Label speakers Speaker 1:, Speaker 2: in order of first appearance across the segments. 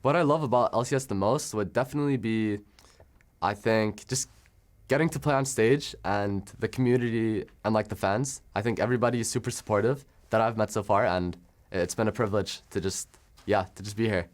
Speaker 1: what I love about LCS the most would definitely be, I think, just getting to play on stage and the community and like the fans. I think everybody is super supportive that I've met so far, and it's been a privilege to just be here.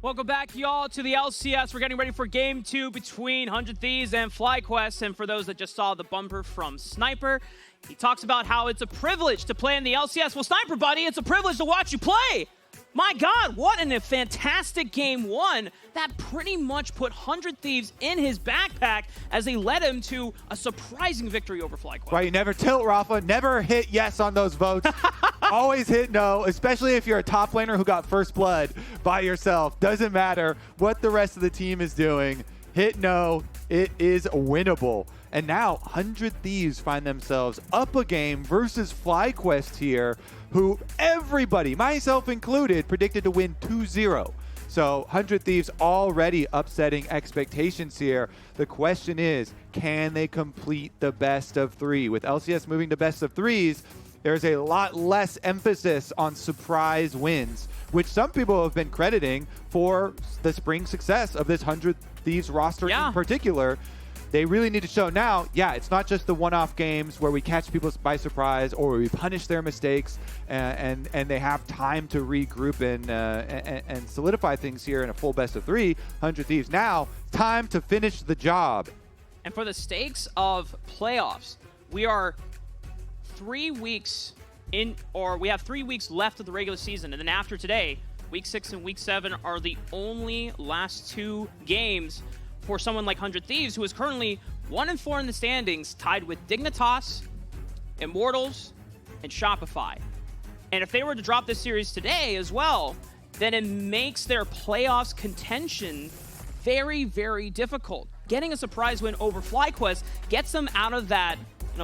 Speaker 2: Welcome back, y'all, to the LCS. We're getting ready for Game 2 between 100 Thieves and FlyQuest. And for those that just saw the bumper from Sniper, he talks about how it's a privilege to play in the LCS. Well, Sniper, buddy, it's a privilege to watch you play. My God, what a fantastic Game 1 that pretty much put 100 Thieves in his backpack as they led him to a surprising victory over FlyQuest.
Speaker 3: Right, you never tilt, Raafaa. Never hit yes on those votes. Always hit no, especially if you're a top laner who got first blood by yourself. Doesn't matter what the rest of the team is doing. Hit no, it is winnable. And now 100 Thieves find themselves up a game versus FlyQuest here, who everybody, myself included, predicted to win 2-0. So 100 Thieves already upsetting expectations here. The question is, can they complete the best of 3? With LCS moving to best of 3s, there's a lot less emphasis on surprise wins, which some people have been crediting for the spring success of this 100 Thieves roster in particular. They really need to show now, it's not just the one-off games where we catch people by surprise or we punish their mistakes and they have time to regroup and solidify things here in a full best of 3. 100 Thieves now, time to finish the job.
Speaker 2: And for the stakes of playoffs, we are 3 weeks in, or we have 3 weeks left of the regular season. And then after today, week 6 and week 7 are the only last 2 games for someone like 100 Thieves, who is currently 1-4 in the standings, tied with Dignitas, Immortals, and Shopify. And if they were to drop this series today as well, then it makes their playoffs contention very, very difficult. Getting a surprise win over FlyQuest gets them out of that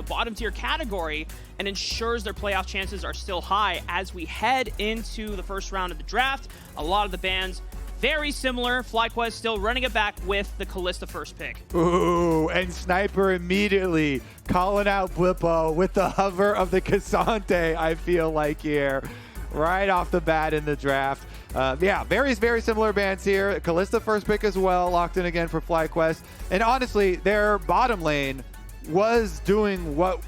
Speaker 2: bottom tier category and ensures their playoff chances are still high as we head into the first round of the draft. A lot of the bans very similar. FlyQuest still running it back with the Kalista first pick.
Speaker 3: Ooh, and Sniper immediately calling out Bwipo with the hover of the Cassante, I feel like here, right off the bat in the draft. Very similar bans here. Kalista first pick as well, locked in again for FlyQuest. And honestly, their bottom lane was doing what,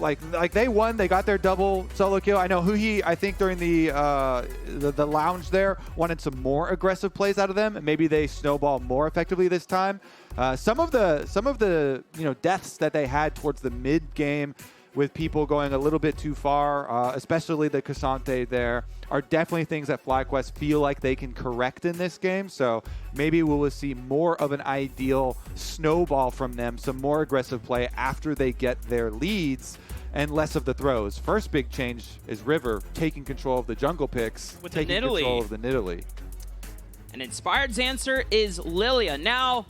Speaker 3: like they won. They got their double solo kill. I know Huhi, I think during the lounge there, wanted some more aggressive plays out of them, and maybe they snowball more effectively this time. Some of the deaths that they had towards the mid game, with people going a little bit too far, especially the Cassante there, are definitely things that FlyQuest feel like they can correct in this game. So maybe we will see more of an ideal snowball from them, some more aggressive play after they get their leads, and less of the throws. First big change is River taking control of the jungle picks,
Speaker 2: with
Speaker 3: taking control of the Nidalee.
Speaker 2: And Inspired's answer is Lillia. Now,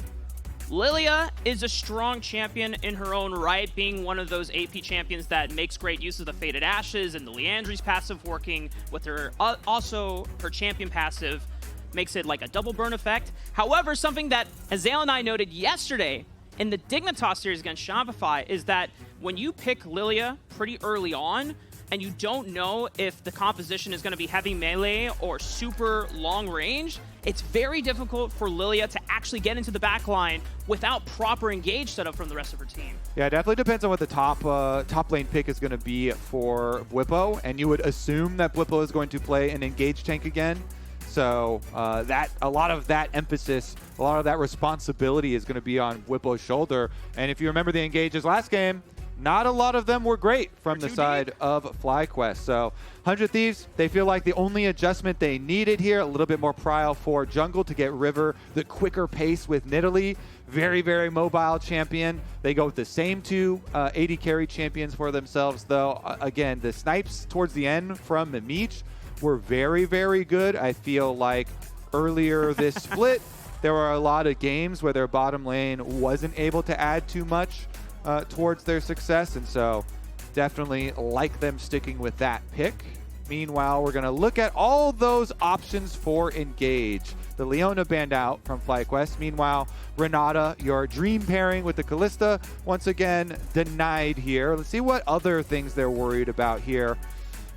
Speaker 2: Lillia is a strong champion in her own right, being one of those AP champions that makes great use of the Faded Ashes and the Leandry's passive, working with her, also her champion passive makes it like a double burn effect. However, something that Azale and I noted yesterday in the Dignitas series against Shopify is that when you pick Lillia pretty early on, and you don't know if the composition is going to be heavy melee or super long range, it's very difficult for Lillia to actually get into the backline without proper engage setup from the rest of her team.
Speaker 3: Yeah, it definitely depends on what the top lane pick is going to be for Bwipo, and you would assume that Bwipo is going to play an engage tank again. So a lot of that emphasis, a lot of that responsibility is going to be on Bwipo's shoulder. And if you remember the engages last game, not a lot of them were great from the side of FlyQuest. So 100 Thieves, they feel like the only adjustment they needed here, a little bit more prio for jungle to get River the quicker pace with Nidalee. Very, very mobile champion. They go with the same 2 AD carry champions for themselves, though. Again, the snipes towards the end from Meech were very, very good. I feel like earlier this split, there were a lot of games where their bottom lane wasn't able to add too much towards their success, and so definitely like them sticking with that pick. Meanwhile, we're going to look at all those options for engage. The Leona banned out from FlyQuest. Meanwhile, Renata, your dream pairing with the Kalista, once again denied here. Let's see what other things they're worried about here,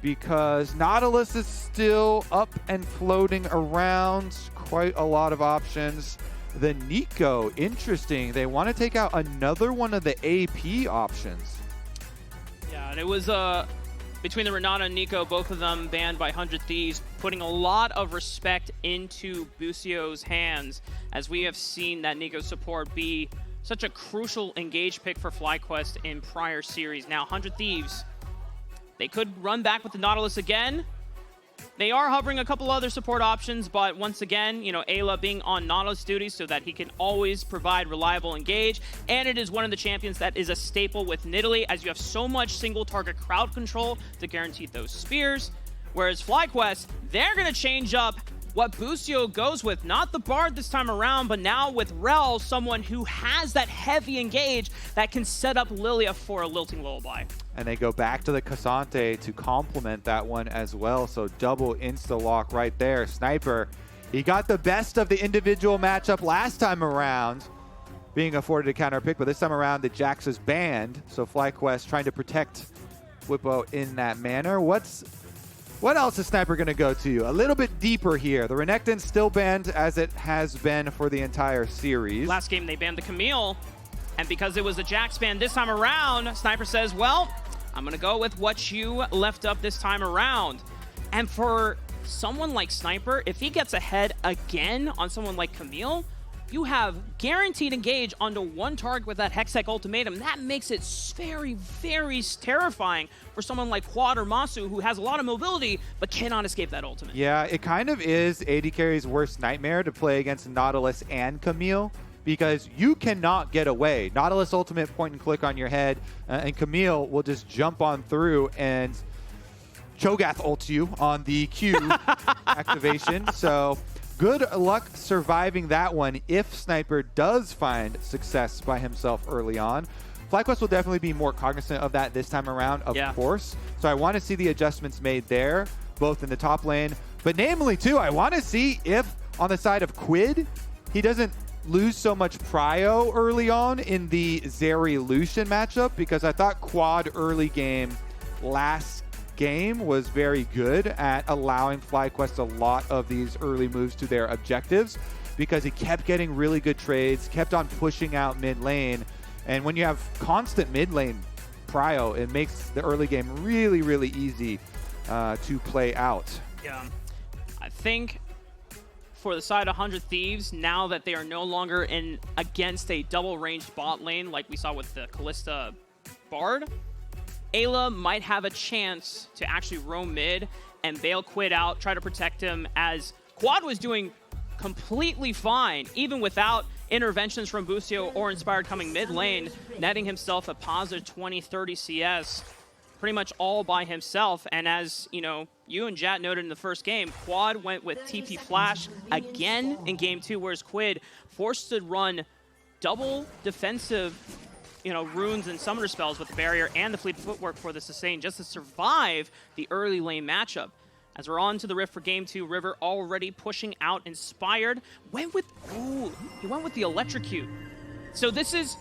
Speaker 3: because Nautilus is still up and floating around. Quite a lot of options. The Nico, interesting. They want to take out another one of the AP options.
Speaker 2: Yeah, and it was between the Renata and Nico, both of them banned by 100 Thieves, putting a lot of respect into Busio's hands, as we have seen that Nico support be such a crucial engage pick for FlyQuest in prior series. Now, 100 Thieves, they could run back with the Nautilus again. They are hovering a couple other support options, but once again, you know, Eyla being on Nautilus duty so that he can always provide reliable engage. And it is one of the champions that is a staple with Nidalee, as you have so much single target crowd control to guarantee those spears. Whereas FlyQuest, they're going to change up what Busio goes with. Not the Bard this time around, but now with Rell, someone who has that heavy engage that can set up Lillia for a Lilting Lullaby.
Speaker 3: And they go back to the Cassante to complement that one as well. So double insta-lock right there. Sniper, he got the best of the individual matchup last time around, being afforded a counter pick, but this time around the Jax is banned. So FlyQuest trying to protect Bwipo in that manner. What else is Sniper going to go to? A little bit deeper here. The Renekton's still banned, as it has been for the entire series.
Speaker 2: Last game they banned the Camille, and because it was a Jax ban this time around, Sniper says, well, I'm going to go with what you left up this time around. And for someone like Sniper, if he gets ahead again on someone like Camille, you have guaranteed engage onto one target with that Hextech ultimatum. That makes it very, very terrifying for someone like Quid or Massu, who has a lot of mobility but cannot escape that ultimate.
Speaker 3: Yeah, it kind of is AD carry's worst nightmare to play against Nautilus and Camille, because you cannot get away. Nautilus ultimate point and click on your head, and Camille will just jump on through and Cho'Gath ults you on the Q activation. So good luck surviving that one if Sniper does find success by himself early on. FlyQuest will definitely be more cognizant of that this time around, of course. So I want to see the adjustments made there, both in the top lane, but namely too, I want to see if on the side of Quid, he doesn't lose so much prio early on in the Zeri Lucian matchup, because I thought Quad early game last game was very good at allowing FlyQuest a lot of these early moves to their objectives, because he kept getting really good trades, kept on pushing out mid lane. And when you have constant mid lane prio, it makes the early game really, really easy to play out.
Speaker 2: Yeah, I think for the side of 100 Thieves, now that they are no longer in against a double-ranged bot lane like we saw with the Kalista Bard, Eyla might have a chance to actually roam mid and bail Quid out, try to protect him, as Quad was doing completely fine, even without interventions from Busio or Inspired coming mid lane, netting himself a positive 20-30 CS, pretty much all by himself. And as you know, you and Jatt noted in the first game, Quad went with TP Flash again in game 2, whereas Quid forced to run double defensive, you know, runes and summoner spells with the barrier and the fleet footwork for the sustain just to survive the early lane matchup. As we're on to the Rift for game 2, River already pushing out Inspired. Went with, he went with the Electrocute. So this is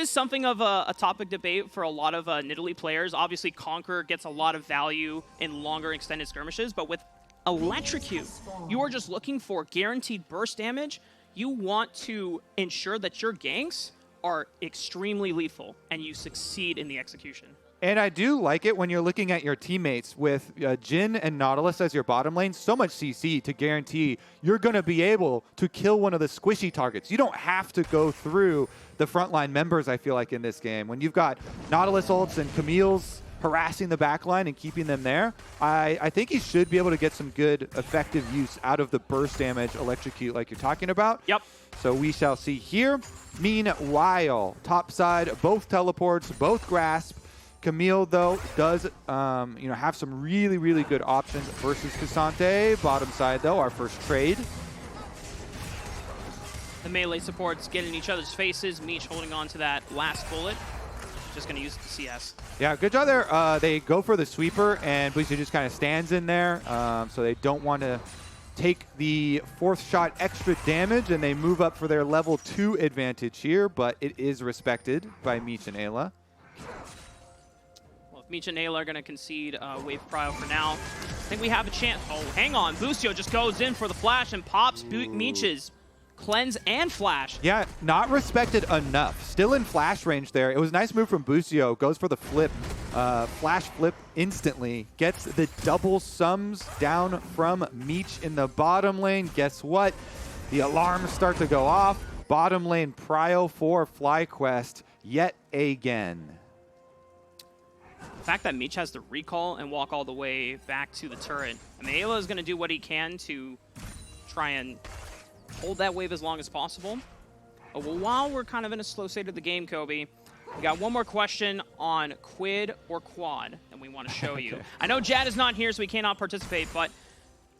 Speaker 2: something of a topic debate for a lot of Nidalee players. Obviously, Conqueror gets a lot of value in longer extended skirmishes, but with Electrocute, you are just looking for guaranteed burst damage. You want to ensure that your ganks are extremely lethal and you succeed in the execution.
Speaker 3: And I do like it when you're looking at your teammates with Jhin and Nautilus as your bottom lane. So much CC to guarantee you're going to be able to kill one of the squishy targets. You don't have to go through the frontline members, I feel like, in this game. When you've got Nautilus ults and Camille's harassing the backline and keeping them there, I think he should be able to get some good, effective use out of the burst damage Electrocute like you're talking about.
Speaker 2: Yep.
Speaker 3: So we shall see here. Meanwhile, top side, both teleports, both grasp. Camille, though, does have some really, really good options versus Cassante. Bottom side, though, our first trade.
Speaker 2: The melee supports get in each other's faces. Meech holding on to that last bullet. Just going to use it to CS.
Speaker 3: Yeah, good job there. They go for the sweeper, and Busio just kind of stands in there, so they don't want to take the 4th shot extra damage, and they move up for their level 2 advantage here, but it is respected by Meech and Eyla.
Speaker 2: Well, if Meech and Eyla are going to concede wave prio for now, I think we have a chance. Oh, hang on. Busio just goes in for the flash and pops Meech's cleanse and flash.
Speaker 3: Yeah, not respected enough. Still in flash range there. It was a nice move from Busio. Goes for the flip. Flash flip instantly. Gets the double sums down from Meech in the bottom lane. Guess what? The alarms start to go off. Bottom lane prio for FlyQuest yet again.
Speaker 2: The fact that Meech has to recall and walk all the way back to the turret. I mean, Eyla is going to do what he can to try and hold that wave as long as possible. Well, while we're kind of in a slow state of the game, Kobe, we got one more question on Quid or Quad that we want to show you. I know Jatt is not here, so he cannot participate, but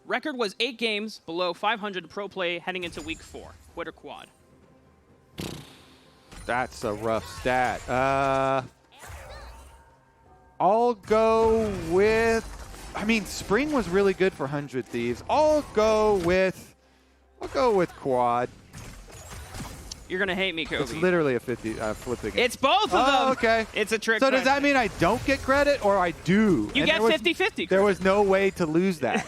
Speaker 2: record was 8 games below 500 pro play heading into week 4. Quid or Quad?
Speaker 3: That's a rough stat. I'll go with... I mean, Spring was really good for 100 Thieves. I'll go with Quad.
Speaker 2: You're going to hate me, Kobe.
Speaker 3: It's literally a 50 flipping.
Speaker 2: It's both of them.
Speaker 3: Oh, okay.
Speaker 2: It's a trick.
Speaker 3: So does that mean I don't get credit or I do?
Speaker 2: You get 50-50.
Speaker 3: There was no way to lose that.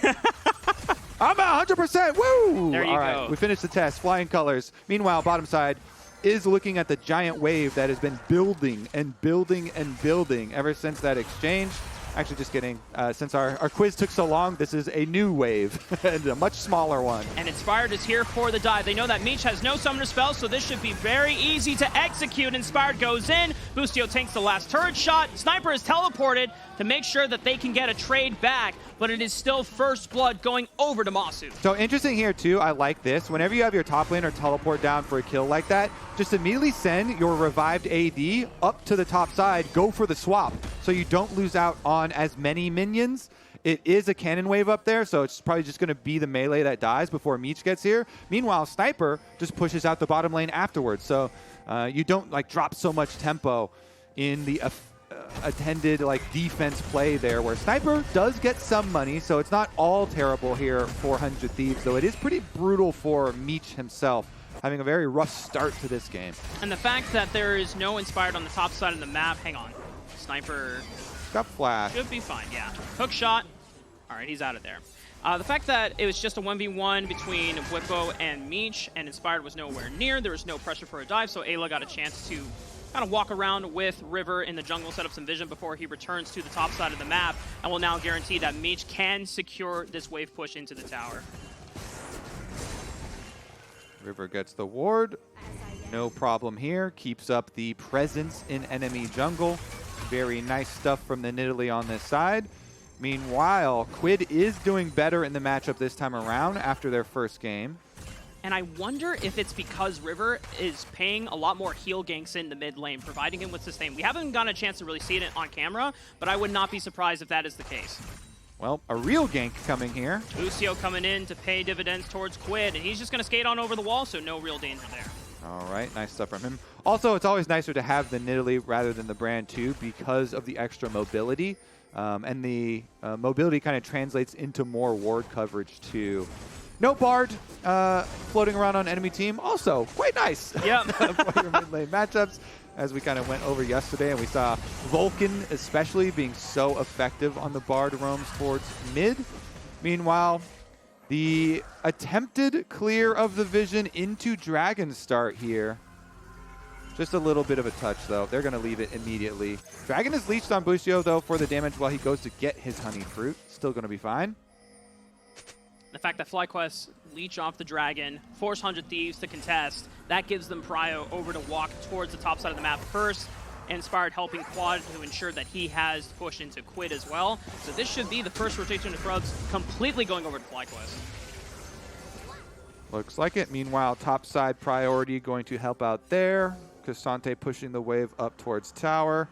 Speaker 3: I'm at 100%. Woo!
Speaker 2: There you
Speaker 3: All right,
Speaker 2: go.
Speaker 3: we finished the test. Flying colors. Meanwhile, bottom side is looking at the giant wave that has been building and building and building ever since that exchange. Actually, just kidding. Since our quiz took so long, this is a new wave and a much smaller one.
Speaker 2: And Inspired is here for the dive. They know that Meech has no summoner spells, so this should be very easy to execute. Inspired goes in. Busio takes the last turret shot. Sniper is teleported to make sure that they can get a trade back, but it is still first blood going over to Massu.
Speaker 3: So interesting here, too. I like this. Whenever you have your top laner teleport down for a kill like that, just immediately send your revived AD up to the top side, go for the swap, so you don't lose out on as many minions. It is a cannon wave up there, so it's probably just going to be the melee that dies before Meech gets here. Meanwhile, Sniper just pushes out the bottom lane afterwards, so you don't like drop so much tempo in the attended like defense play there, where Sniper does get some money, so it's not all terrible here for 100 Thieves, though it is pretty brutal for Meech himself, having a very rough start to this game.
Speaker 2: And the fact that there is no Inspired on the top side of the map, hang on. Sniper
Speaker 3: got flash.
Speaker 2: Should be fine, yeah. Hook shot. All right, he's out of there. The fact that it was just a 1v1 between Bwipo and Meech, and Inspired was nowhere near. There was no pressure for a dive, so Eyla got a chance to kind of walk around with River in the jungle, set up some vision before he returns to the top side of the map, and will now guarantee that Meech can secure this wave push into the tower.
Speaker 3: River gets the ward. No problem here. Keeps up the presence in enemy jungle. Very nice stuff from the Nidalee on this side. Meanwhile, Quid is doing better in the matchup this time around after their first game.
Speaker 2: And I wonder if it's because River is paying a lot more heal ganks in the mid lane, providing him with sustain. We haven't gotten a chance to really see it on camera, but I would not be surprised if that is the case.
Speaker 3: Well, a real gank coming here.
Speaker 2: Busio coming in to pay dividends towards Quid, and he's just going to skate on over the wall, so no real danger there.
Speaker 3: All right, nice stuff from him. Also, it's always nicer to have the Nidalee rather than the Brand too, because of the extra mobility. And the mobility kind of translates into more ward coverage too. No Bard floating around on enemy team. Also, quite nice.
Speaker 2: Yep.
Speaker 3: For your mid lane matchups, as we kind of went over yesterday, and we saw Vulcan especially being so effective on the Bard roams towards mid. Meanwhile, the attempted clear of the vision into Dragon start here. Just a little bit of a touch, though. They're going to leave it immediately. Dragon is leeched on Busio, though, for the damage while he goes to get his honey fruit. Still going to be fine.
Speaker 2: The fact that FlyQuest leech off the Dragon, force 100 Thieves to contest, that gives them prio over to walk towards the top side of the map first. Inspired helping Quad to ensure that he has pushed into Quid as well. So this should be the first rotation of Probs completely going over to FlyQuest.
Speaker 3: Looks like it. Meanwhile, top side priority going to help out there. Cassante pushing the wave up towards tower.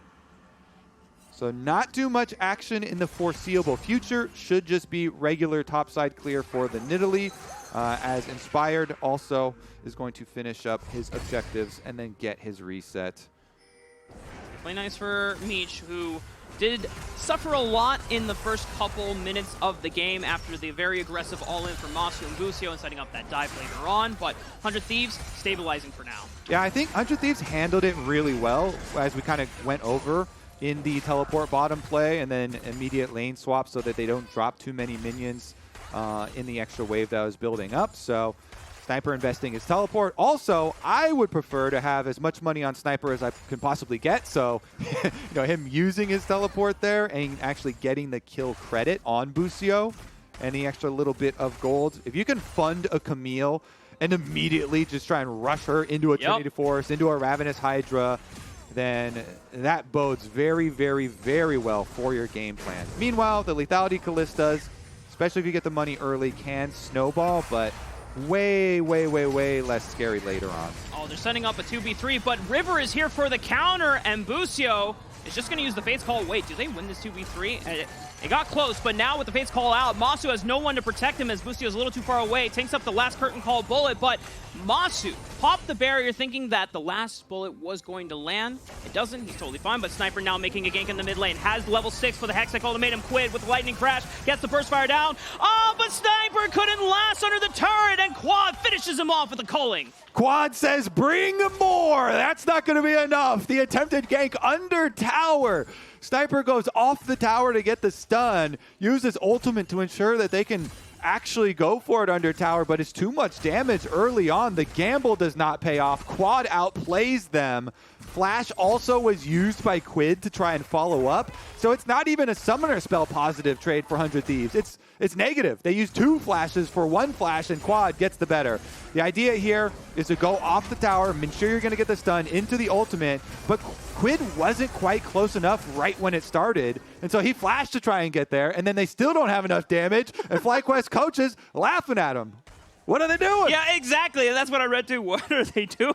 Speaker 3: So not too much action in the foreseeable future. Should just be regular topside clear for the Nidalee, as Inspired also is going to finish up his objectives and then get his reset.
Speaker 2: Play nice for Meech, who did suffer a lot in the first couple minutes of the game after the very aggressive all-in from Massu and Busio and setting up that dive later on, but 100 Thieves stabilizing for now.
Speaker 3: Yeah, I think 100 Thieves handled it really well as we kind of went over in the teleport bottom play and then immediate lane swap so that they don't drop too many minions in the extra wave that was building up. So Sniper investing his teleport. Also, I would prefer to have as much money on Sniper as I can possibly get. So, him using his teleport there and actually getting the kill credit on Busio and the extra little bit of gold. If you can fund a Camille and immediately just try and rush her into a Trinity Force, into a Ravenous Hydra, then that bodes very, very, very well for your game plan. Meanwhile, the lethality Kalistas, especially if you get the money early, can snowball, but way, way, way, way less scary later on.
Speaker 2: Oh, they're setting up a 2v3, but River is here for the counter, and Busio is just going to use the Fate's Call. Wait, do they win this 2v3? It got close, but now with the Fate's Call out, Massu has no one to protect him as Busio is a little too far away. Takes up the last curtain call bullet, but Massu popped the barrier thinking that the last bullet was going to land. It doesn't. He's totally fine, but Sniper now making a gank in the mid lane. Has level 6 for the Hextech ultimatum. Quid with the lightning crash. Gets the burst fire down. Oh, but Sniper couldn't last under the turret, and Quad finishes him off with a culling.
Speaker 3: Quad says, bring more! That's not going to be enough. The attempted gank under tower. Sniper goes off the tower to get the stun, uses ultimate to ensure that they can actually go for it under tower, but it's too much damage early on. The gamble does not pay off. Quad outplays them. Flash also was used by Quid to try and follow up, so it's not even a summoner spell positive trade for 100 Thieves. It's negative. They use 2 flashes for 1 flash, and Quad gets the better. The idea here is to go off the tower, make sure you're going to get the stun into the ultimate, but Quid wasn't quite close enough right when it started, and so he flashed to try and get there, and then they still don't have enough damage, and FlyQuest coaches laughing at him. What are they doing?
Speaker 2: Yeah, exactly. That's what I read too. What are they doing?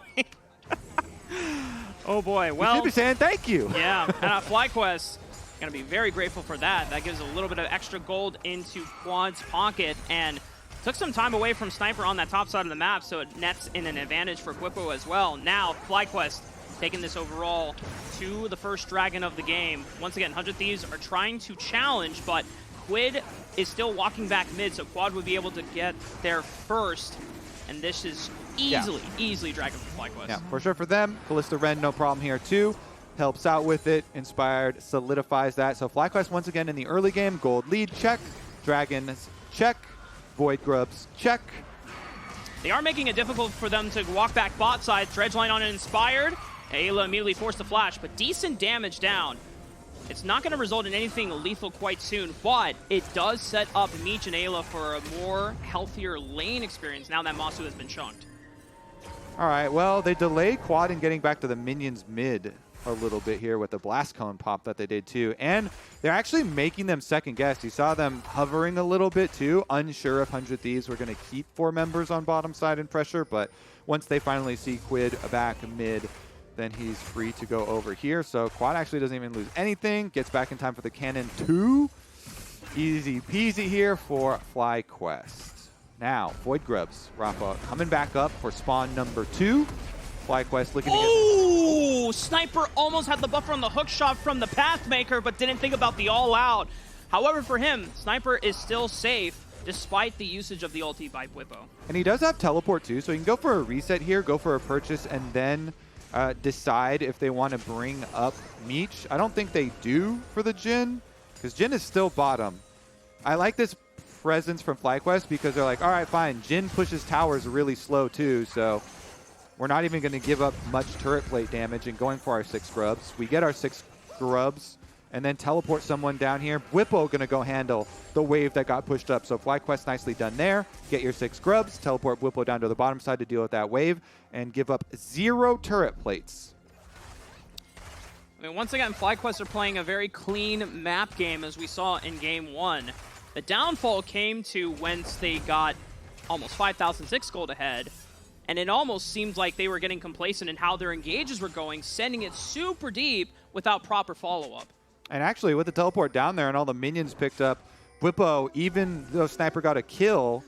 Speaker 2: Oh boy. Well,
Speaker 3: you should be saying thank you.
Speaker 2: Yeah, and FlyQuest going to be very grateful for that. That gives a little bit of extra gold into Quad's pocket, and took some time away from Sniper on that top side of the map, so it nets in an advantage for Bwipo as well. Now, FlyQuest taking this overall to the first dragon of the game. Once again, 100 Thieves are trying to challenge, but Quid is still walking back mid, so Quad would be able to get there first, and this is easily dragon for FlyQuest.
Speaker 3: Yeah, for sure for them. Kalista Ren, no problem here too. Helps out with it. Inspired solidifies that. So FlyQuest once again in the early game. Gold lead, check. Dragons, check. Void Grubs, check.
Speaker 2: They are making it difficult for them to walk back bot side. Dredgeline on an Inspired. Eyla immediately forced to flash, but decent damage down. It's not going to result in anything lethal quite soon, but it does set up Meech and Eyla for a more healthier lane experience now that Massu has been chunked.
Speaker 3: All right, well, they delay Quad in getting back to the minions mid a little bit here with the blast cone pop that they did too. And they're actually making them second guess. You saw them hovering a little bit too, unsure if 100 Thieves were going to keep 4 members on bottom side in pressure, but once they finally see Quid back mid, then he's free to go over here. So Quad actually doesn't even lose anything, gets back in time for the cannon 2. Easy peasy here for FlyQuest. Now, Void Grubs, Raafaa coming back up for spawn number 2. FlyQuest looking to get...
Speaker 2: Oh! Sniper almost had the buffer on the hook shot from the Pathmaker, but didn't think about the all-out. However, for him, Sniper is still safe despite the usage of the ulti by Bwipo.
Speaker 3: And he does have teleport too, so he can go for a reset here, go for a purchase, and then decide if they want to bring up Meech. I don't think they do for the Jhin, because Jhin is still bottom. I like this presence from FlyQuest because they're like, all right, fine, Jhin pushes towers really slow too, so we're not even going to give up much turret plate damage and going for our 6 grubs. We get our 6 grubs and then teleport someone down here. Bwipo going to go handle the wave that got pushed up. So FlyQuest nicely done there. Get your 6 grubs, teleport Bwipo down to the bottom side to deal with that wave, and give up 0 turret plates.
Speaker 2: I mean, once again, FlyQuest are playing a very clean map game as we saw in game 1. The downfall came to whence they got almost 5,006 gold ahead, and it almost seemed like they were getting complacent in how their engages were going, sending it super deep without proper follow-up.
Speaker 3: And actually, with the teleport down there and all the minions picked up, Bwipo, even though Sniper got a kill,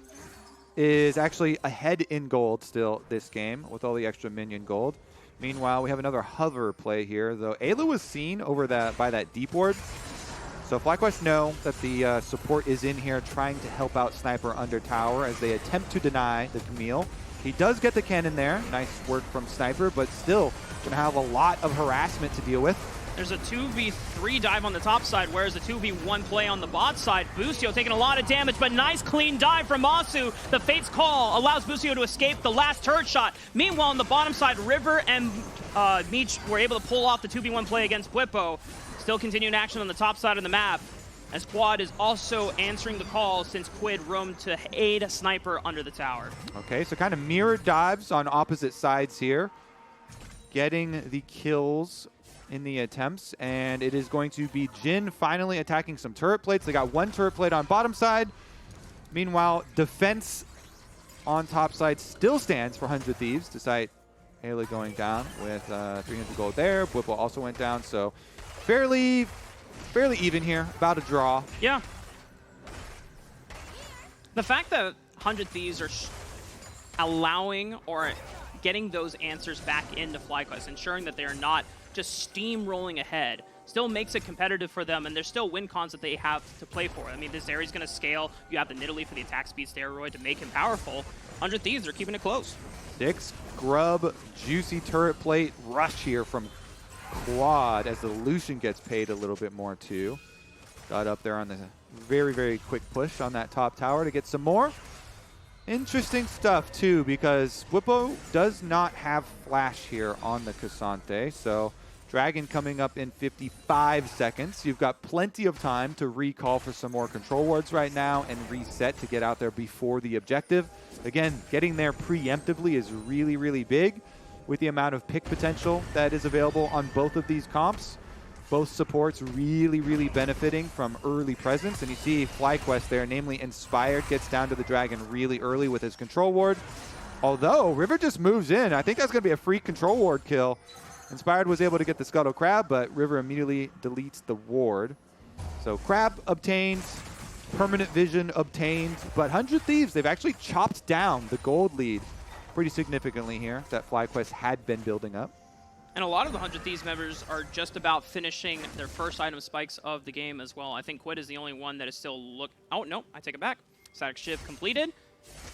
Speaker 3: is actually ahead in gold still this game with all the extra minion gold. Meanwhile, we have another hover play here, though Eyla was seen over by that deep ward. So FlyQuest know that the support is in here trying to help out Sniper under tower as they attempt to deny the Camille. He does get the cannon there. Nice work from Sniper, but still going to have a lot of harassment to deal with.
Speaker 2: There's a 2v3 dive on the top side, whereas a 2v1 play on the bot side. Busio taking a lot of damage, but nice clean dive from Massu. The Fate's Call allows Busio to escape the last turret shot. Meanwhile, on the bottom side, River and Meech were able to pull off the 2v1 play against Bwipo. Still continuing action on the top side of the map, as Quad is also answering the call since Quid roamed to aid Sniper under the tower.
Speaker 3: Okay, so kind of mirrored dives on opposite sides here. Getting the kills in the attempts, and it is going to be Jhin finally attacking some turret plates. They got one turret plate on bottom side. Meanwhile, defense on top side still stands for 100 Thieves, despite Eyla going down with 300 gold there. Bwipo also went down, so fairly even here, about a draw.
Speaker 2: Yeah. The fact that 100 Thieves are allowing or getting those answers back into FlyQuest, ensuring that they are not just steamrolling ahead, still makes it competitive for them, and there's still win cons that they have to play for. I mean, this Zeri's going to scale. You have the Nidalee for the attack speed steroid to make him powerful. 100 Thieves are keeping it close.
Speaker 3: 6 grub, juicy turret plate rush here from Quad as the Lucian gets paid a little bit more too. Got up there on the very, very quick push on that top tower to get some more. Interesting stuff too, because Bwipo does not have flash here on the Cassante, so Dragon coming up in 55 seconds. You've got plenty of time to recall for some more control wards right now and reset to get out there before the objective. Again, getting there preemptively is really, really big with the amount of pick potential that is available on both of these comps. Both supports really, really benefiting from early presence. And you see FlyQuest there, namely Inspired, gets down to the Dragon really early with his control ward. Although River just moves in. I think that's going to be a free control ward kill. Inspired was able to get the Scuttle Crab, but River immediately deletes the ward. So Crab obtained, Permanent Vision obtained, but 100 Thieves, they've actually chopped down the gold lead pretty significantly here that FlyQuest had been building up.
Speaker 2: And a lot of the 100 Thieves members are just about finishing their first item spikes of the game as well. I think Quid is the only one that is still oh, no, I take it back. Static Shift completed.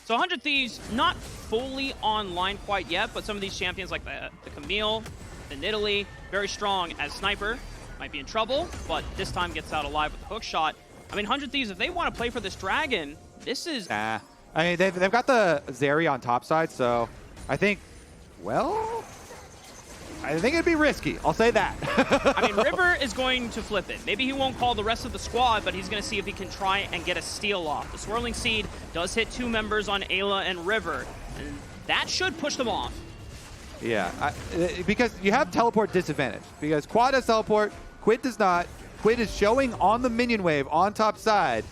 Speaker 2: So 100 Thieves not fully online quite yet, but some of these champions like the Camille, the Nidalee, very strong as Sniper. Might be in trouble, but this time gets out alive with the hook shot. I mean, 100 Thieves, if they want to play for this Dragon, this is...
Speaker 3: I mean, they've got the Zeri on top side, so I think, well, I think it'd be risky. I'll say that.
Speaker 2: I mean, River is going to flip it. Maybe he won't call the rest of the squad, but he's going to see if he can try and get a steal off. The Swirling Seed does hit 2 members on Eyla and River, and that should push them off.
Speaker 3: Yeah, because you have teleport disadvantage. Because Quad has teleport, Quid does not. Quid is showing on the minion wave on top side.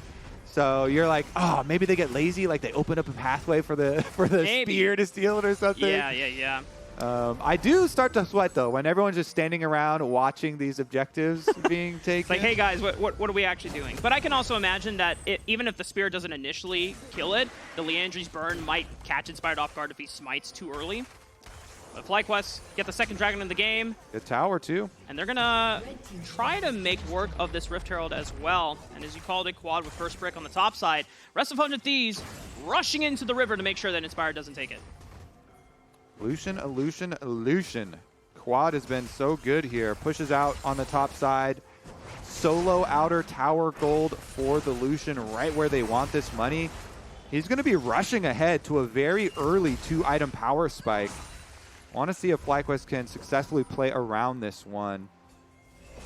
Speaker 3: So you're like, oh, maybe they get lazy, like they open up a pathway for the spear to steal it or something.
Speaker 2: Yeah.
Speaker 3: I do start to sweat though when everyone's just standing around watching these objectives being taken.
Speaker 2: It's like, hey guys, what are we actually doing? But I can also imagine that even if the spear doesn't initially kill it, the Liandry's burn might catch Inspired off guard if he smites too early. But FlyQuest get the second Dragon in the game.
Speaker 3: Good tower too.
Speaker 2: And they're gonna try to make work of this Rift Herald as well. And as you called it, Quad with first brick on the top side. Rest of 100 Thieves rushing into the river to make sure that Inspired doesn't take it.
Speaker 3: Lucian. Quad has been so good here. Pushes out on the top side. Solo outer tower gold for the Lucian right where they want this money. He's going to be rushing ahead to a very early 2-item power spike. I want to see if FlyQuest can successfully play around this one.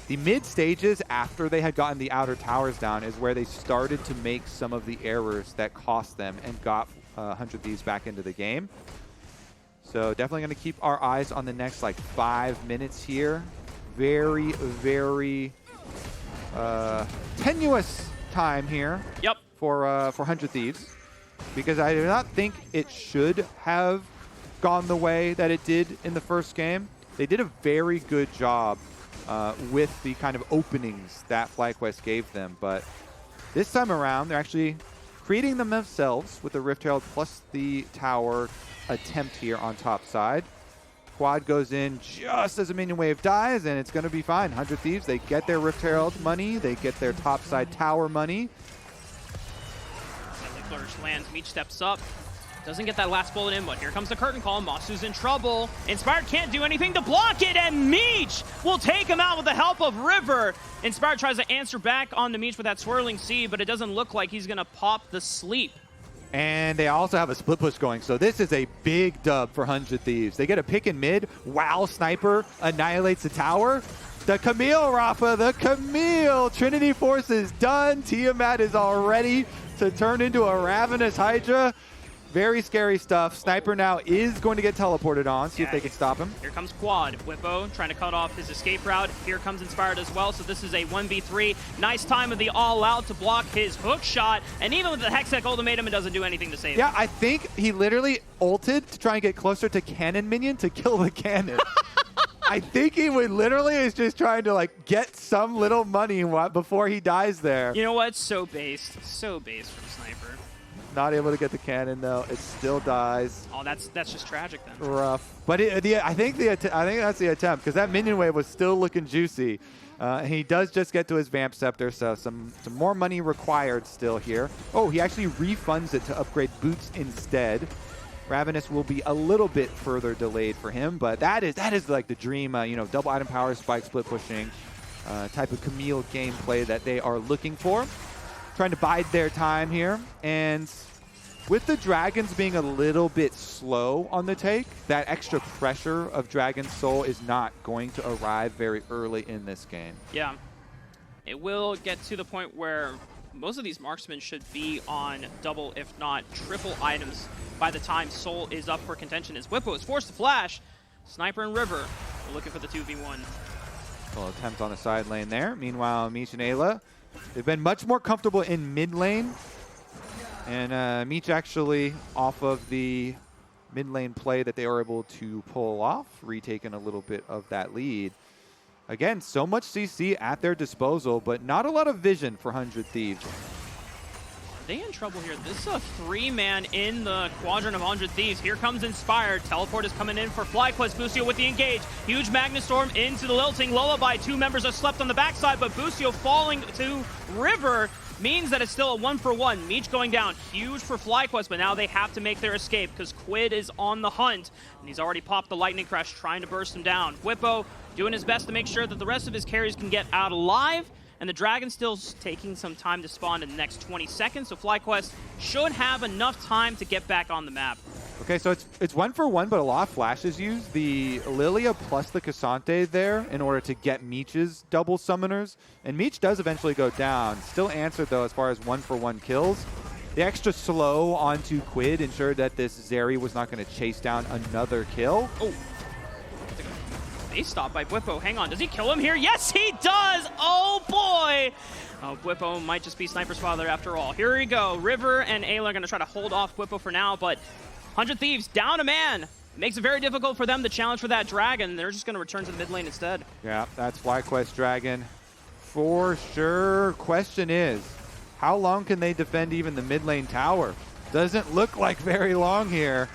Speaker 3: The mid stages after they had gotten the outer towers down is where they started to make some of the errors that cost them and got 100 Thieves back into the game. So definitely going to keep our eyes on the next like 5 minutes here. Very, very tenuous time here.
Speaker 2: Yep.
Speaker 3: For 100 Thieves, because I do not think it should have gone the way that it did in the first game. They did a very good job with the kind of openings that FlyQuest gave them, but this time around they're actually creating them themselves with the Rift Herald plus the tower attempt here on top side. Quad goes in just as a minion wave dies, and it's going to be fine. 100 Thieves, they get their Rift Herald money, they get their top side tower money.
Speaker 2: Flourish lands, Meech steps up. Doesn't get that last bullet in, but here comes the curtain call. Massu's in trouble. Inspired can't do anything to block it, and Meech will take him out with the help of River. Inspired tries to answer back on the Meech with that swirling sea, but it doesn't look like he's going to pop the sleep.
Speaker 3: And they also have a split push going, so this is a big dub for 100 Thieves. They get a pick in mid. Wow, Sniper annihilates the tower. The Camille, Raafaa, the Camille. Trinity Force is done. Tiamat is all ready to turn into a ravenous Hydra. Very scary stuff. Sniper now is going to get teleported on. See if they can stop him.
Speaker 2: Here comes Quad. Bwipo trying to cut off his escape route. Here comes Inspired as well. So this is a 1v3. Nice time of the all-out to block his hook shot. And even with the Hextech ultimatum, it doesn't do anything to save him.
Speaker 3: Yeah, I think he literally ulted to try and get closer to cannon minion to kill the cannon. I think he would literally is just trying to like get some little money before he dies there.
Speaker 2: You know what? So based. So based from Sniper.
Speaker 3: Not able to get the cannon though. It still dies.
Speaker 2: Oh, that's just tragic then.
Speaker 3: Rough. But I think that's the attempt, because that minion wave was still looking juicy. He does just get to his Vamp Scepter, so some more money required still here. Oh, he actually refunds it to upgrade boots instead. Ravenous will be a little bit further delayed for him, but that is like the dream, you know, double item power, spike split pushing type of Camille gameplay that they are looking for. Trying to bide their time here, and with the Dragons being a little bit slow on the take, that extra pressure of Dragon's Soul is not going to arrive very early in this game.
Speaker 2: Yeah. It will get to the point where most of these marksmen should be on double, if not triple items by the time Soul is up for contention, as Bwipo is forced to flash. Sniper and River are looking for the 2v1.
Speaker 3: Little attempt on the side lane there. Meanwhile, Meech and Eyla, they've been much more comfortable in mid lane. And Meech actually, off of the mid lane play that they were able to pull off, retaken a little bit of that lead. Again, so much CC at their disposal, but not a lot of vision for 100 Thieves.
Speaker 2: Are they in trouble here? This is a 3-man in the quadrant of 100 Thieves. Here comes Inspired. Teleport is coming in for FlyQuest. Busio with the engage. Huge Magnustorm into the Lilting. Lullaby, 2 members are slept on the backside, but Busio falling to River means that it's still a 1-for-1. Meech going down. Huge for FlyQuest, but now they have to make their escape because Quid is on the hunt, and he's already popped the Lightning Crash trying to burst him down. Bwipo doing his best to make sure that the rest of his carries can get out alive, and the Dragon still taking some time to spawn in the next 20 seconds, so FlyQuest should have enough time to get back on the map.
Speaker 3: Okay, so it's 1-for-1, but a lot of flashes used. The Lillia plus the Cassante there in order to get Meech's double summoners. And Meech does eventually go down. Still answered, though, as far as 1-for-1 kills. The extra slow onto Quid ensured that this Zeri was not going to chase down another kill.
Speaker 2: Oh. Face stop by Bwipo. Hang on, does he kill him here? Yes, he does! Oh, boy! Oh, Bwipo might just be Sniper's father after all. Here we go. River and Eyla are going to try to hold off Bwipo for now, but 100 Thieves down a man. Makes it very difficult for them to challenge for that Dragon. They're just going to return to the mid lane instead.
Speaker 3: Yeah, that's FlyQuest Dragon for sure. Question is, how long can they defend even the mid lane tower? Doesn't look like very long here,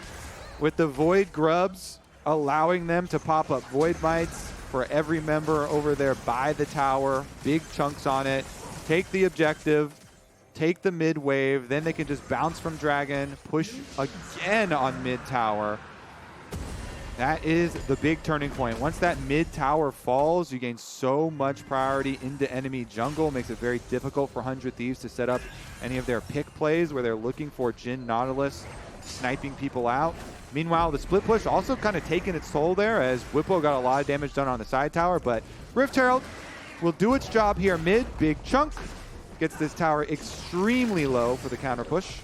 Speaker 3: with the Void Grubs allowing them to pop up Void Mites for every member over there by the tower. Big chunks on it. Take the objective. Take the mid wave, then they can just bounce from Dragon, push again on mid tower. That is the big turning point. Once that mid tower falls, you gain so much priority into enemy jungle. Makes it very difficult for 100 Thieves to set up any of their pick plays where they're looking for Jhin, Nautilus, sniping people out. Meanwhile, the split push also kind of taking its toll there, as Bwipo got a lot of damage done on the side tower, but Rift Herald will do its job here mid. Big chunk. Gets this tower extremely low for the counter push.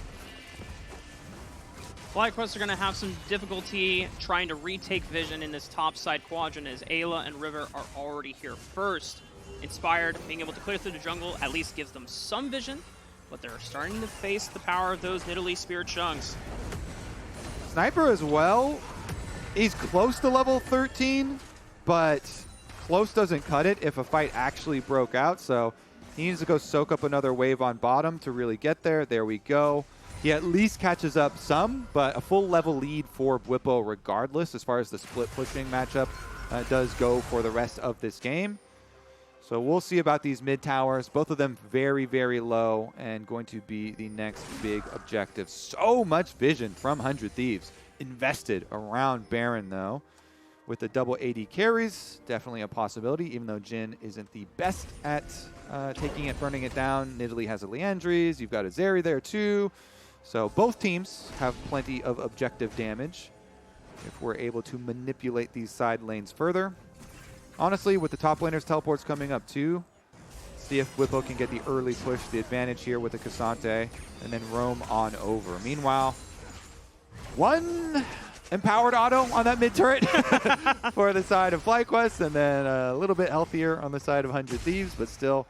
Speaker 2: FlyQuest are going to have some difficulty trying to retake vision in this top side quadrant, as Eyla and River are already here first. Inspired, being able to clear through the jungle at least gives them some vision, but they're starting to face the power of those Nidalee Spear chunks.
Speaker 3: Sniper as well. He's close to level 13, but close doesn't cut it if a fight actually broke out, so He needs to go soak up another wave on bottom to really get there. There we go. He at least catches up some, but a full level lead for Bwipo regardless as far as the split pushing matchup does go for the rest of this game. So we'll see about these mid towers. Both of them very, very low and going to be the next big objective. So much vision from 100 Thieves invested around Baron though. With the double AD carries, definitely a possibility, even though Jhin isn't the best at taking it, burning it down. Nidalee has a Leandries. You've got a Zeri there too. So both teams have plenty of objective damage if we're able to manipulate these side lanes further. Honestly, with the top laners teleports coming up too, see if Bwipo can get the early push, the advantage here with the Cassante, and then roam on over. Meanwhile, one empowered auto on that mid turret for the side of FlyQuest, and then a little bit healthier on the side of 100 Thieves, but still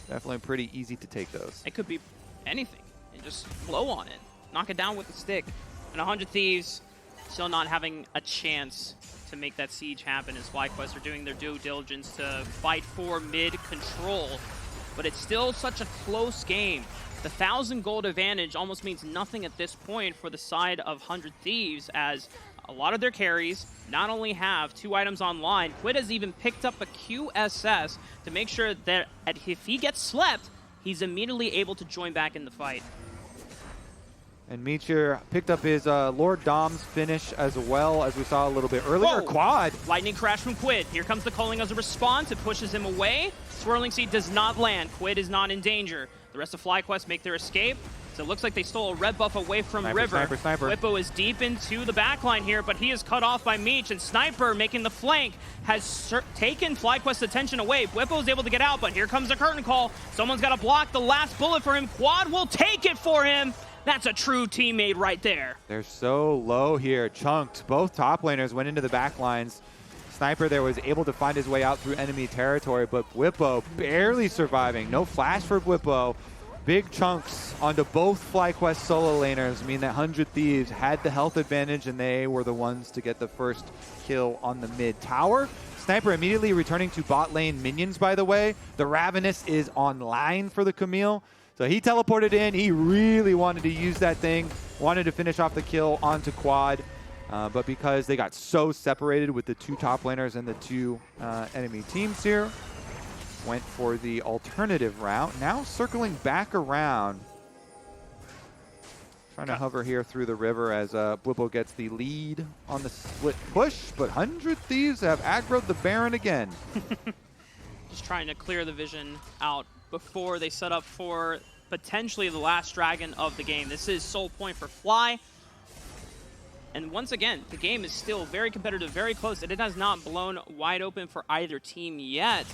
Speaker 3: definitely pretty easy to take those.
Speaker 2: It could be anything. And just blow on it. Knock it down with the stick. And 100 Thieves still not having a chance to make that siege happen as FlyQuest are doing their due diligence to fight for mid control. But it's still such a close game. The 1,000 gold advantage almost means nothing at this point for the side of 100 Thieves, as a lot of their carries not only have 2 items online, Quid has even picked up a QSS to make sure that if he gets slept, he's immediately able to join back in the fight.
Speaker 3: And Meech here picked up his Lord Dom's finish as well, as we saw a little bit earlier.
Speaker 2: Whoa.
Speaker 3: Quad.
Speaker 2: Lightning crash from Quid. Here comes the calling as a response. It pushes him away. Swirling Seed does not land. Quid is not in danger. The rest of FlyQuest make their escape. So it looks like they stole a red buff away from River.
Speaker 3: Sniper.
Speaker 2: Bwipo is deep into the backline here, but he is cut off by Meech, and Sniper, making the flank, has taken FlyQuest's attention away. Bwipo is able to get out, but here comes the curtain call. Someone's got to block the last bullet for him. Quad will take it for him. That's a true teammate right there.
Speaker 3: They're so low here. Chunked. Both top laners went into the back lines. Sniper there was able to find his way out through enemy territory, but Bwipo barely surviving. No flash for Bwipo. Big chunks onto both FlyQuest solo laners mean that 100 Thieves had the health advantage, and they were the ones to get the first kill on the mid tower. Sniper immediately returning to bot lane minions, by the way. The Ravenous is online for the Camille. So he teleported in. He really wanted to use that thing, wanted to finish off the kill onto Quad. But because they got so separated with the 2 top laners and the 2 enemy teams here, went for the alternative route. Now circling back around. Trying to hover here through the river as Bwipo gets the lead on the split push. But 100 Thieves have aggroed the Baron again.
Speaker 2: Just trying to clear the vision out before they set up for potentially the last dragon of the game. This is sole point for Fly. And once again, the game is still very competitive, very close, and it has not blown wide open for either team yet.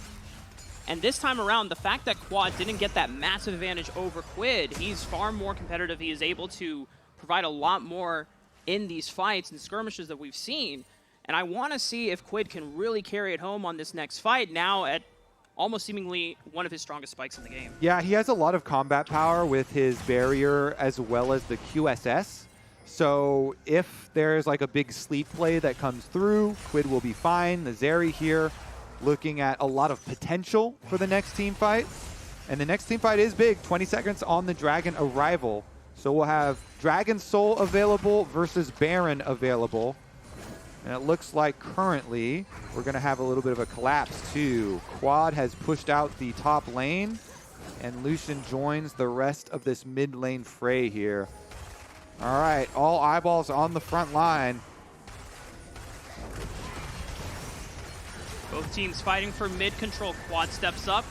Speaker 2: And this time around, the fact that Quad didn't get that massive advantage over Quid, he's far more competitive. He is able to provide a lot more in these fights and skirmishes that we've seen. And I want to see if Quid can really carry it home on this next fight now at almost seemingly one of his strongest spikes in the game.
Speaker 3: Yeah, he has a lot of combat power with his barrier as well as the QSS. So if there's like a big sleep play that comes through, Quid will be fine. The Zeri here looking at a lot of potential for the next team fight. And the next team fight is big, 20 seconds on the Dragon arrival. So we'll have Dragon Soul available versus Baron available. And it looks like currently we're going to have a little bit of a collapse too. Quad has pushed out the top lane, and Lucian joins the rest of this mid lane fray here. All right, all eyeballs on the front line.
Speaker 2: Both teams fighting for mid control. Quad steps up.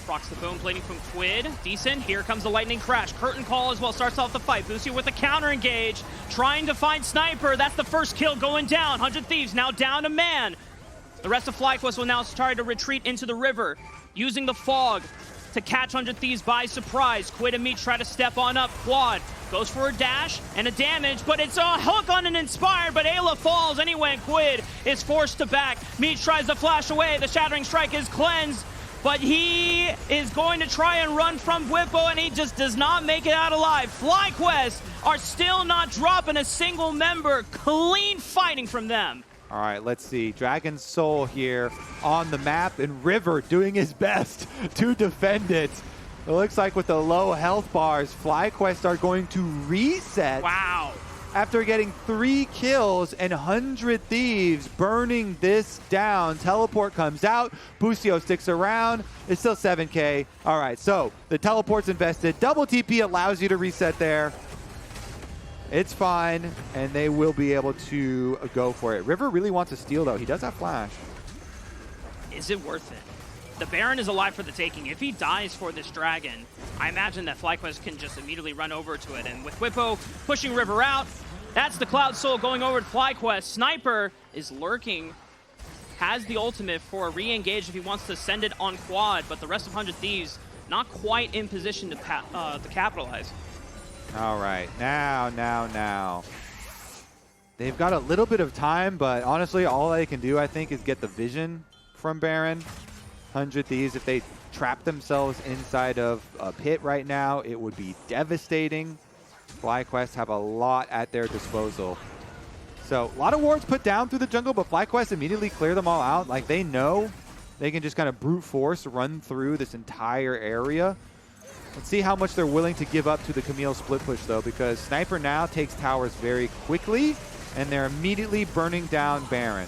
Speaker 2: Procs the bone plating from Quid. Decent. Here comes the lightning crash. Curtain call as well. Starts off the fight. Busio with a counter engage. Trying to find Sniper. That's the first kill going down. 100 Thieves now down a man. The rest of FlyQuest will now start to retreat into the river. Using the fog to catch 100 Thieves by surprise. Quid and Meech try to step on up. Quad goes for a dash and a damage, but it's a hook on an Inspire, but Eyla falls anyway, and Quid is forced to back. Meech tries to flash away. The Shattering Strike is cleansed, but he is going to try and run from Bwipo, and he just does not make it out alive. FlyQuest are still not dropping a single member. Clean fighting from them.
Speaker 3: All right, let's see. Dragon Soul here on the map, and River doing his best to defend it. It looks like with the low health bars, FlyQuest are going to reset.
Speaker 2: Wow.
Speaker 3: After getting 3 kills and 100 Thieves burning this down. Teleport comes out. Busio sticks around. It's still 7K. All right, so the teleport's invested. Double TP allows you to reset there. It's fine, and they will be able to go for it. River really wants to steal, though. He does have flash.
Speaker 2: Is it worth it? The Baron is alive for the taking. If he dies for this dragon, I imagine that FlyQuest can just immediately run over to it. And with Bwipo pushing River out, that's the Cloud Soul going over to FlyQuest. Sniper is lurking, has the ultimate for a re-engage if he wants to send it on quad, but the rest of 100 Thieves not quite in position to capitalize.
Speaker 3: All right, now. They've got a little bit of time, but honestly, all they can do, I think, is get the vision from Baron. 100 Thieves, if they trap themselves inside of a pit right now, it would be devastating. FlyQuest have a lot at their disposal. So a lot of wards put down through the jungle, but FlyQuest immediately clear them all out. Like, they know they can just kind of brute force run through this entire area. Let's see how much they're willing to give up to the Camille split push, though, because Sniper now takes towers very quickly, and they're immediately burning down Baron.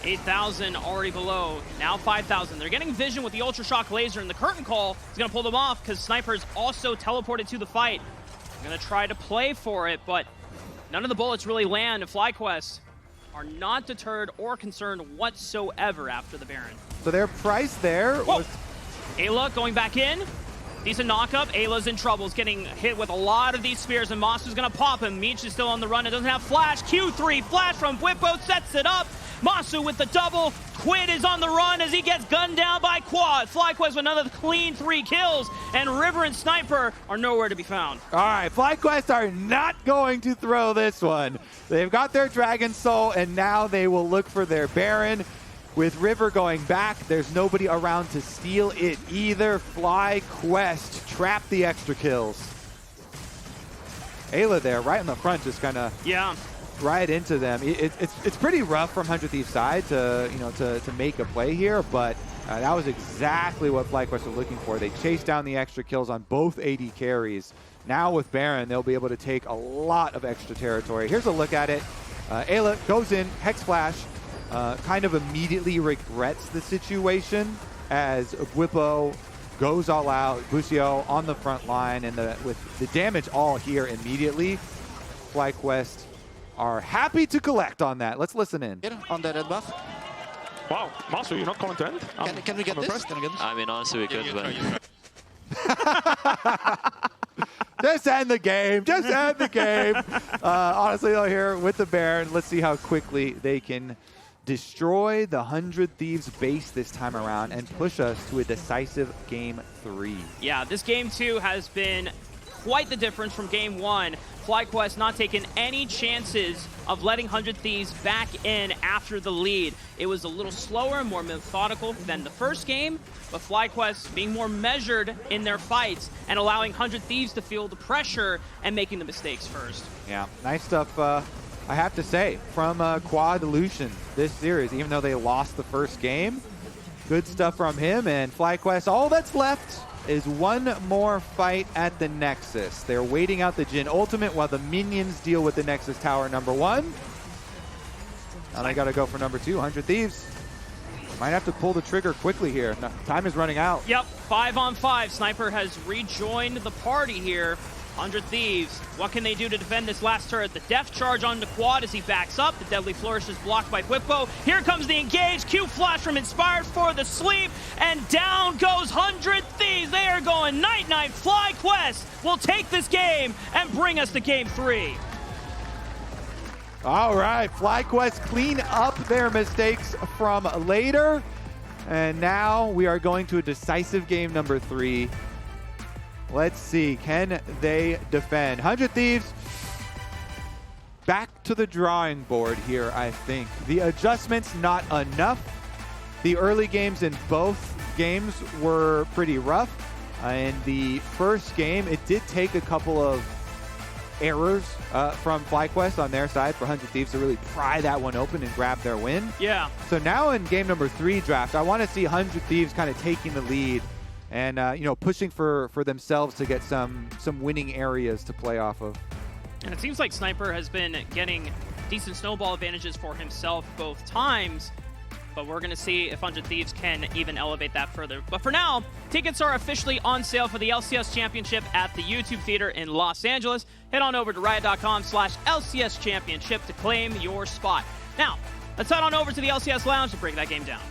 Speaker 2: 8,000 already below, now 5,000. They're getting vision with the Ultra Shock Laser, and the Curtain Call is going to pull them off because Sniper's also teleported to the fight. They're going to try to play for it, but none of the bullets really land, and FlyQuest are not deterred or concerned whatsoever after the Baron.
Speaker 3: So their price there was...
Speaker 2: Eyla going back in. Decent knock-up. Ayla's in trouble. He's getting hit with a lot of these spears, and Massu's going to pop him. Meech is still on the run. It doesn't have flash. Q3 flash from Bwipo sets it up. Massu with the double. Quid is on the run as he gets gunned down by Quad. FlyQuest with another clean 3 kills, and River and Sniper are nowhere to be found.
Speaker 3: All right, FlyQuest are not going to throw this one. They've got their Dragon Soul, and now they will look for their Baron. With River going back, there's nobody around to steal it either. FlyQuest trap the extra kills. Eyla there, right in the front, just kind of right into them. It's pretty rough from 100 Thieves' side to make a play here, but that was exactly what FlyQuest were looking for. They chased down the extra kills on both AD carries. Now with Baron, they'll be able to take a lot of extra territory. Here's a look at it. Eyla goes in, Hex Flash. Kind of immediately regrets the situation as Bwipo goes all out. Busio on the front line, and with the damage all here immediately, FlyQuest are happy to collect on that. Let's listen in.
Speaker 4: On the red buff.
Speaker 5: Wow, Massu, you're not calling to end?
Speaker 4: Can we get this? Can we get this?
Speaker 6: I mean, honestly, we could, but...
Speaker 3: Just end the game. Just end the game. Honestly, though, here with the Baron, let's see how quickly they can destroy the 100 Thieves base this time around and push us to a decisive Game 3.
Speaker 2: Yeah, this Game 2 has been quite the difference from Game 1. FlyQuest not taking any chances of letting 100 Thieves back in after the lead. It was a little slower and more methodical than the first game, but FlyQuest being more measured in their fights and allowing 100 Thieves to feel the pressure and making the mistakes first.
Speaker 3: Yeah, nice stuff, I have to say, from Quad Lucian this series, even though they lost the first game. Good stuff from him, and FlyQuest, all that's left is one more fight at the Nexus. They're waiting out the Jhin ultimate while the minions deal with the Nexus Tower #1. Now they gotta go for #2, 100 Thieves. Might have to pull the trigger quickly here. No, time is running out.
Speaker 2: Yep, 5 on 5. Sniper has rejoined the party here. 100 Thieves. What can they do to defend this last turret? The Death Charge on the Quad as he backs up. The Deadly Flourish is blocked by Bwipo. Here comes the engage. Q Flash from Inspired for the sleep. And down goes 100 Thieves. They are going night-night. FlyQuest will take this game and bring us to Game 3.
Speaker 3: All right, FlyQuest clean up their mistakes from later. And now we are going to a decisive game #3. Let's see, can they defend? 100 Thieves, back to the drawing board here, I think. The adjustments not enough. The early games in both games were pretty rough. In the first game, it did take a couple of errors from FlyQuest on their side for 100 Thieves to really pry that one open and grab their win.
Speaker 2: Yeah.
Speaker 3: So now in game number 3 draft, I want to see 100 Thieves kind of taking the lead and pushing for themselves to get some winning areas to play off of.
Speaker 2: And it seems like Sniper has been getting decent snowball advantages for himself both times, but we're going to see if 100 Thieves can even elevate that further. But for now, tickets are officially on sale for the LCS Championship at the YouTube Theater in Los Angeles. Head on over to riot.com/LCS Championship to claim your spot. Now, let's head on over to the LCS Lounge to break that game down.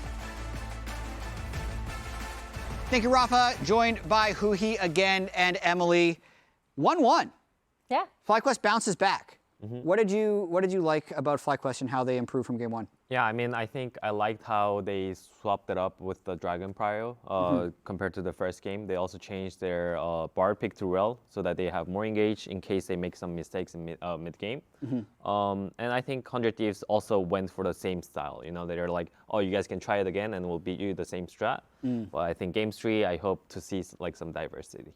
Speaker 6: Thank you, Raafaa. Joined by Huhi again and Emily. 1-1.
Speaker 7: Yeah.
Speaker 6: FlyQuest bounces back. What did you like about FlyQuest and how they improved from game 1?
Speaker 8: Yeah, I mean, I think I liked how they swapped it up with the Dragon Prio compared to the first game. They also changed their bar pick to Rell so that they have more engage in case they make some mistakes in mid-game. And I think 100 Thieves also went for the same style. You know, they're like, oh, you guys can try it again and we'll beat you the same strat. But I think game 3, I hope to see like some diversity.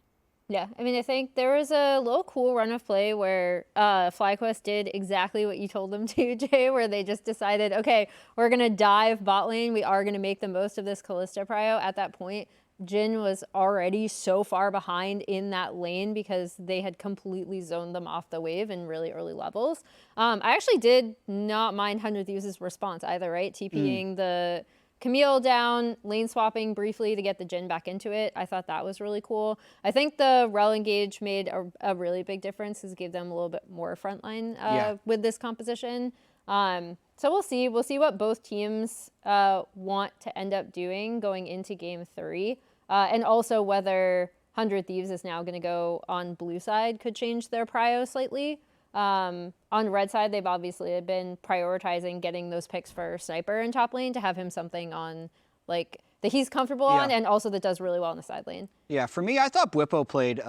Speaker 7: Yeah, I mean, I think there was a little cool run of play where FlyQuest did exactly what you told them to, Jay, where they just decided, okay, we're going to dive bot lane. We are going to make the most of this Kalista prio. At that point, Jhin was already so far behind in that lane because they had completely zoned them off the wave in really early levels. I actually did not mind 100 Thieves' response either, right? TPing the Camille down, lane swapping briefly to get the Jhin back into it. I thought that was really cool. I think the Rell engage made a really big difference. It gave them a little bit more frontline with this composition. So we'll see. We'll see what both teams want to end up doing going into game 3. And also whether 100 Thieves is now going to go on blue side could change their prio slightly. On red side, they've obviously been prioritizing getting those picks for Sniper in top lane to have him something on like that he's comfortable on and also that does really well in the side lane.
Speaker 6: Yeah, for me, I thought Bwipo played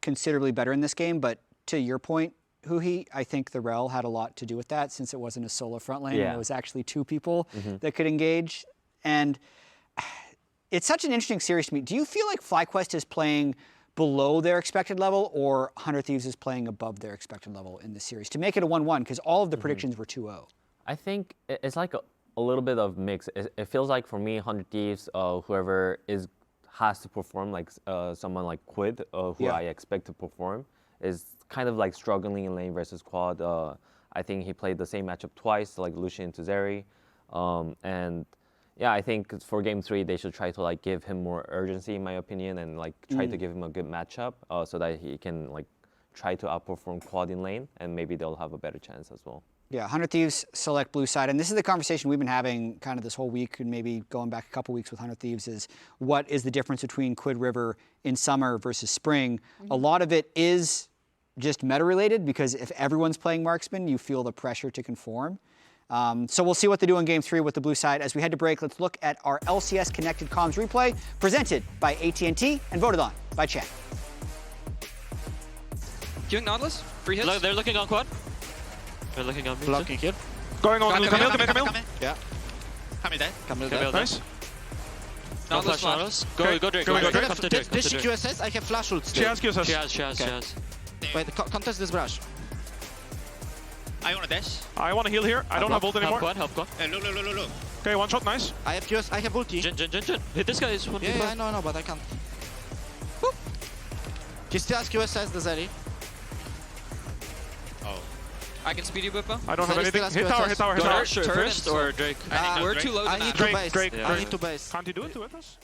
Speaker 6: considerably better in this game, but to your point, Huhi, I think the Rell had a lot to do with that since it wasn't a solo front lane. And it was actually 2 people that could engage. And it's such an interesting series to me. Do you feel like FlyQuest is playing below their expected level or 100 Thieves is playing above their expected level in this series to make it a 1-1 because all of the predictions were 2-0?
Speaker 8: I think it's like a little bit of mix. It feels like for me, 100 Thieves, whoever has to perform, like someone like Quid, who I expect to perform, is kind of like struggling in lane versus quad. I think he played the same matchup twice, like Lucian to Zeri. And yeah, I think for game 3, they should try to like give him more urgency, in my opinion, and like try to give him a good matchup so that he can like try to outperform quad in lane, and maybe they'll have a better chance as well.
Speaker 6: Yeah, 100 Thieves select blue side, and this is the conversation we've been having kind of this whole week, and maybe going back a couple weeks with 100 Thieves, is what is the difference between Quid River in summer versus spring? A lot of it is just meta-related, because if everyone's playing marksman, you feel the pressure to conform. So we'll see what they do in game 3 with the blue side. As we head to break, let's look at our LCS Connected Comms replay, presented by AT&T and voted on by chat.
Speaker 4: Queuing Nautilus, free hits.
Speaker 9: They're looking on quad. They're looking on me.
Speaker 4: Blocking here.
Speaker 5: Going on Camille.
Speaker 4: Yeah. Camille dead. Camille
Speaker 9: Camille
Speaker 4: dead.
Speaker 5: Nice.
Speaker 9: No flash Nautilus. Go Drake.
Speaker 5: Go Drake.
Speaker 9: Come to Drake.
Speaker 4: Did she QSS? I have flash ult still.
Speaker 5: She has.
Speaker 9: She has.
Speaker 4: Wait, contest this brush.
Speaker 10: I want to dash.
Speaker 5: I want to heal here. I don't have ult anymore.
Speaker 9: Help quad.
Speaker 10: Look.
Speaker 5: Okay, one shot, nice.
Speaker 4: I have QS. I have ulti.
Speaker 9: Jhin. Hit this guy is 1v5.
Speaker 4: Yeah, I know, but I can't. Whoop. He still has QSS, the Zeri.
Speaker 10: Oh. I can speed you, Bwipo.
Speaker 5: I don't have anything. Hit tower.
Speaker 9: Go Archer first or Drake?
Speaker 10: We're
Speaker 4: Drake.
Speaker 10: too low to
Speaker 4: I need
Speaker 10: match.
Speaker 4: to base.
Speaker 5: Drake.
Speaker 4: I need to base.
Speaker 5: Can't you do it to us?